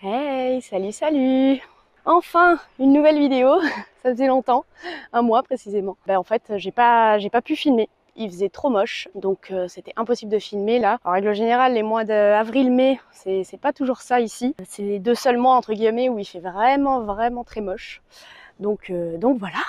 Hey, salut, salut! Enfin, une nouvelle vidéo, ça faisait longtemps, un mois précisément. En fait, j'ai pas pu filmer. Il faisait trop moche, donc c'était impossible de filmer là. En règle générale, les mois d'avril-mai, c'est pas toujours ça ici. C'est les 2 seuls mois entre guillemets où il fait vraiment très moche. Donc voilà.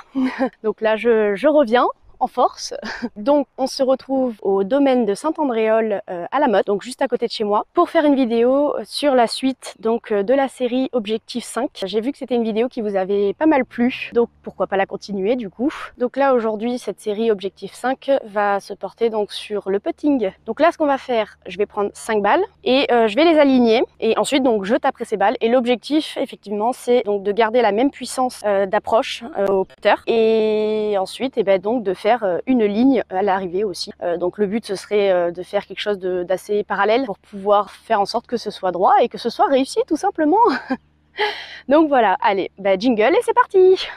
Donc là, je reviens en force. Donc on se retrouve au domaine de Saint-Andréol à la Motte, donc juste à côté de chez moi, pour faire une vidéo sur la suite donc de la série Objectif 5. J'ai vu que c'était une vidéo qui vous avait pas mal plu, donc pourquoi pas la continuer du coup. Donc là aujourd'hui cette série Objectif 5 va se porter donc sur le putting. Donc là ce qu'on va faire, je vais prendre 5 balles et je vais les aligner et ensuite donc je taperai ces balles et l'objectif effectivement c'est donc de garder la même puissance d'approche au putter et ensuite donc de faire une ligne à l'arrivée aussi. Donc le but ce serait de faire quelque chose d'assez parallèle pour pouvoir faire en sorte que ce soit droit et que ce soit réussi tout simplement. Donc voilà, allez, jingle et c'est parti.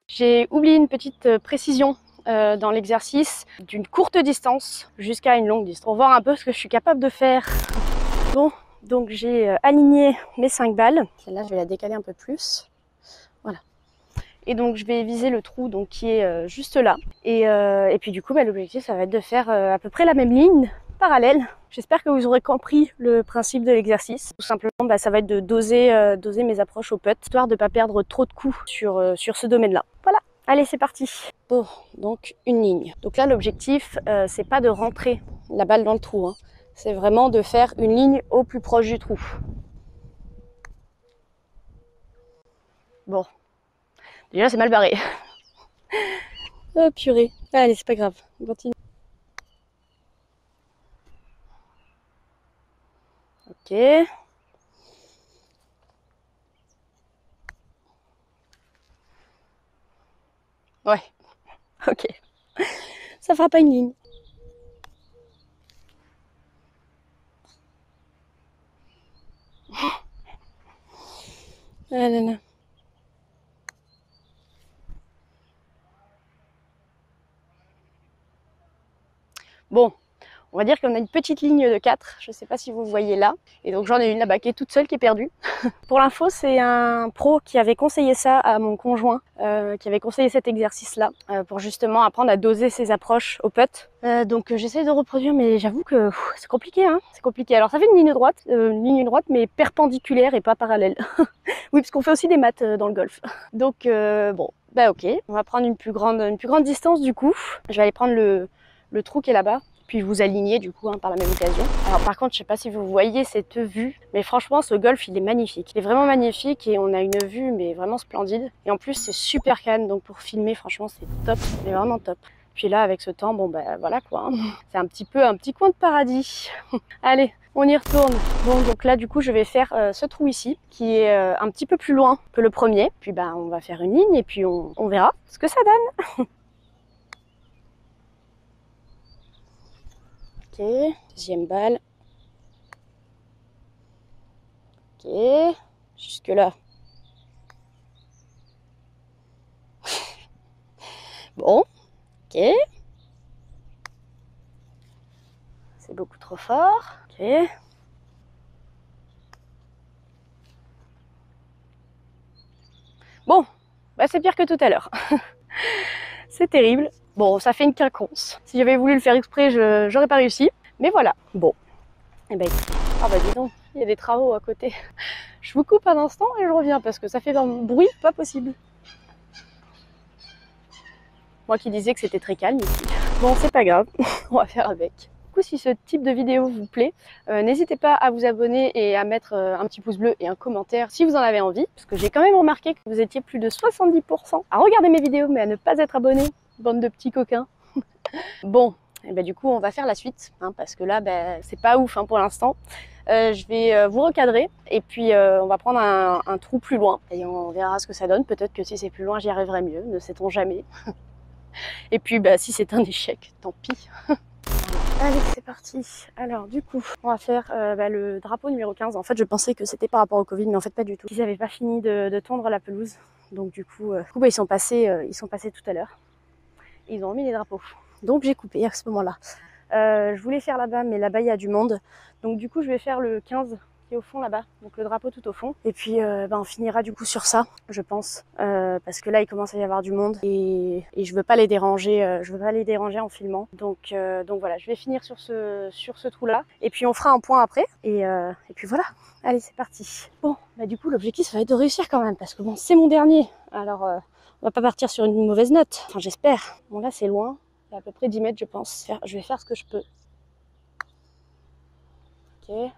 J'ai oublié une petite précision dans l'exercice d'une courte distance jusqu'à une longue distance pour voir un peu ce que je suis capable de faire. Bon, donc j'ai aligné mes 5 balles. Celle-là, je vais la décaler un peu plus. Voilà. Et donc je vais viser le trou donc, qui est juste là. Et puis du coup, l'objectif, ça va être de faire à peu près la même ligne parallèle. J'espère que vous aurez compris le principe de l'exercice. Tout simplement, ça va être de doser mes approches au putt, histoire de ne pas perdre trop de coups sur ce domaine-là. Voilà, allez, c'est parti. Bon, donc une ligne. Donc là, l'objectif, c'est pas de rentrer la balle dans le trou, hein. C'est vraiment de faire une ligne au plus proche du trou. Bon, déjà c'est mal barré. Oh purée. Allez, c'est pas grave, on continue. Ok. Ouais. Ok. Ça fera pas une ligne. Ah là là. Bon, on va dire qu'on a une petite ligne de 4, je ne sais pas si vous voyez là. Et donc j'en ai une là-bas qui est toute seule, qui est perdue. Pour l'info, c'est un pro qui avait conseillé ça à mon conjoint, qui avait conseillé cet exercice-là, pour justement apprendre à doser ses approches au putt. Donc j'essaie de reproduire, mais j'avoue que c'est compliqué, hein. C'est compliqué. Alors ça fait une ligne droite, mais perpendiculaire et pas parallèle. Oui, parce qu'on fait aussi des maths dans le golf. Donc bon, ok. On va prendre une plus grande distance du coup. Je vais aller prendre le trou qui est là-bas, puis vous aligner du coup par la même occasion. Alors par contre, je sais pas si vous voyez cette vue, mais franchement ce golf il est magnifique. Il est vraiment magnifique et on a une vue mais vraiment splendide. Et en plus c'est super calme, donc pour filmer franchement c'est top, c'est vraiment top. Puis là avec ce temps, voilà quoi, c'est un petit coin de paradis. Allez, on y retourne. Bon, donc là du coup je vais faire ce trou ici, qui est un petit peu plus loin que le premier. Puis on va faire une ligne et puis on verra ce que ça donne. Ok, deuxième balle. Ok, jusque là. Bon, ok. C'est beaucoup trop fort. Ok. Bon, c'est pire que tout à l'heure. C'est terrible. Bon, ça fait une quinconce. Si j'avais voulu le faire exprès, j'aurais pas réussi. Mais voilà. Bon. Et dis donc, il y a des travaux à côté. Je vous coupe un instant et je reviens parce que ça fait un bruit pas possible. Moi qui disais que c'était très calme ici. Bon, c'est pas grave, on va faire avec. Du coup, si ce type de vidéo vous plaît, n'hésitez pas à vous abonner et à mettre un petit pouce bleu et un commentaire si vous en avez envie. Parce que j'ai quand même remarqué que vous étiez plus de 70% à regarder mes vidéos mais à ne pas être abonné. Bande de petits coquins. Bon, du coup, on va faire la suite. Hein, parce que là, c'est pas ouf pour l'instant. Je vais vous recadrer et puis on va prendre un trou plus loin. Et on verra ce que ça donne. Peut-être que si c'est plus loin, j'y arriverai mieux. Ne sait-on jamais. Et puis si c'est un échec, tant pis. Allez, c'est parti. Alors du coup, on va faire le drapeau numéro 15. En fait, je pensais que c'était par rapport au Covid, mais en fait pas du tout. Ils n'avaient pas fini de tondre la pelouse. Donc du coup, ils sont passés tout à l'heure. ils ont remis les drapeaux. Donc j'ai coupé à ce moment-là. Je voulais faire là-bas, mais là-bas il y a du monde. Donc du coup je vais faire le 15 qui est au fond là-bas, donc le drapeau tout au fond. Et puis on finira du coup sur ça, je pense, parce que là il commence à y avoir du monde et je veux pas les déranger, en filmant. Donc voilà, je vais finir sur ce trou-là. Et puis on fera un point après. Et puis voilà. Allez, c'est parti. Bon, bah du coup l'objectif ça va être de réussir quand même, parce que bon, c'est mon dernier. Alors on va pas partir sur une mauvaise note. Enfin j'espère. Bon là c'est loin. C'est à peu près 10 mètres je pense. Je vais faire ce que je peux. Ok.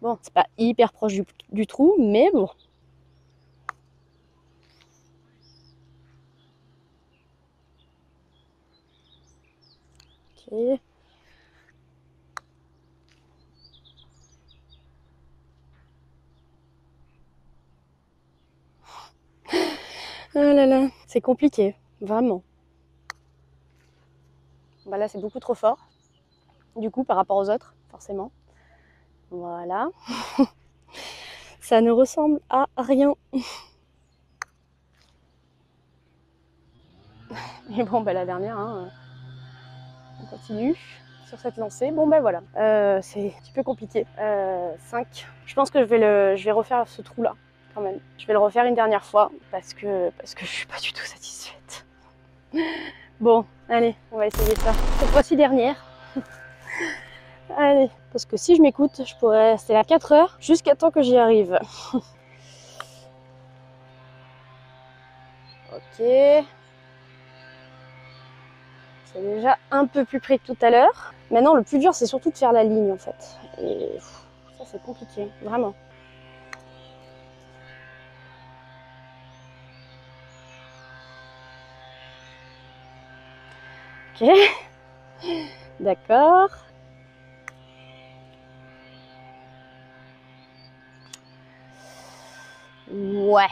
Bon, c'est pas hyper proche du trou, mais bon. Ok. Oh là là, c'est compliqué, vraiment. Bah là, c'est beaucoup trop fort, du coup, par rapport aux autres, forcément. Voilà. Ça ne ressemble à rien. Et bon, bah la dernière, hein, on continue sur cette lancée. Bon, bah voilà, c'est un petit peu compliqué. 5. Je pense que je vais refaire ce trou-là, quand même. Je vais le refaire une dernière fois, parce que je suis pas du tout satisfaite. Bon, allez, on va essayer ça. Cette fois-ci dernière. Allez, parce que si je m'écoute, je pourrais rester là 4 heures jusqu'à temps que j'y arrive. Ok. C'est déjà un peu plus près que tout à l'heure. Maintenant, le plus dur, c'est surtout de faire la ligne, en fait. Et ça, c'est compliqué, vraiment. Ok. D'accord. Ouais.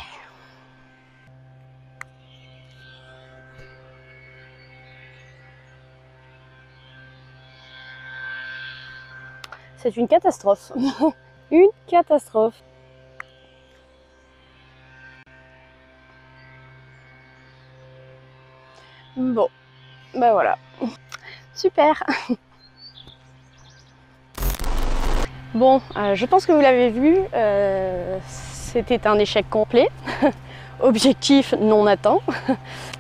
C'est une catastrophe. Une catastrophe. Bon, ben voilà. Super. Bon, je pense que vous l'avez vu, c'était un échec complet. Objectif non atteint.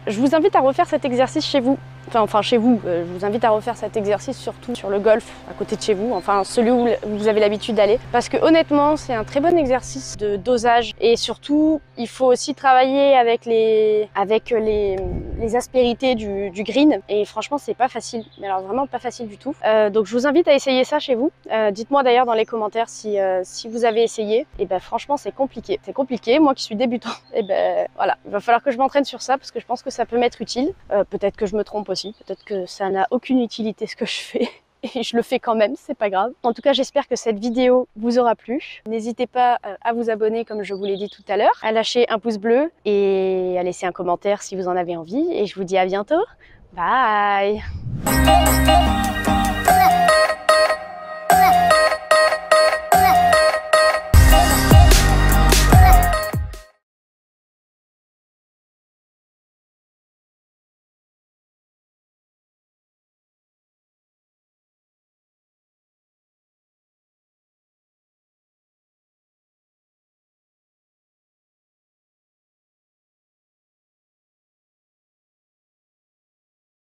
Je vous invite à refaire cet exercice chez vous. Enfin chez vous, je vous invite à refaire cet exercice surtout sur le golf à côté de chez vous, enfin celui où vous avez l'habitude d'aller, parce que honnêtement c'est un très bon exercice de dosage et surtout il faut aussi travailler avec les aspérités du green et franchement c'est pas facile, mais alors vraiment pas facile du tout. Donc je vous invite à essayer ça chez vous. Dites-moi d'ailleurs dans les commentaires si vous avez essayé. Et ben franchement c'est compliqué, moi qui suis débutant. Et ben voilà, il va falloir que je m'entraîne sur ça parce que je pense que ça peut m'être utile. Peut-être que je me trompe aussi, peut-être que ça n'a aucune utilité ce que je fais et je le fais quand même, c'est pas grave. En tout cas, j'espère que cette vidéo vous aura plu. N'hésitez pas à vous abonner comme je vous l'ai dit tout à l'heure, à lâcher un pouce bleu et à laisser un commentaire si vous en avez envie. Et je vous dis à bientôt. Bye!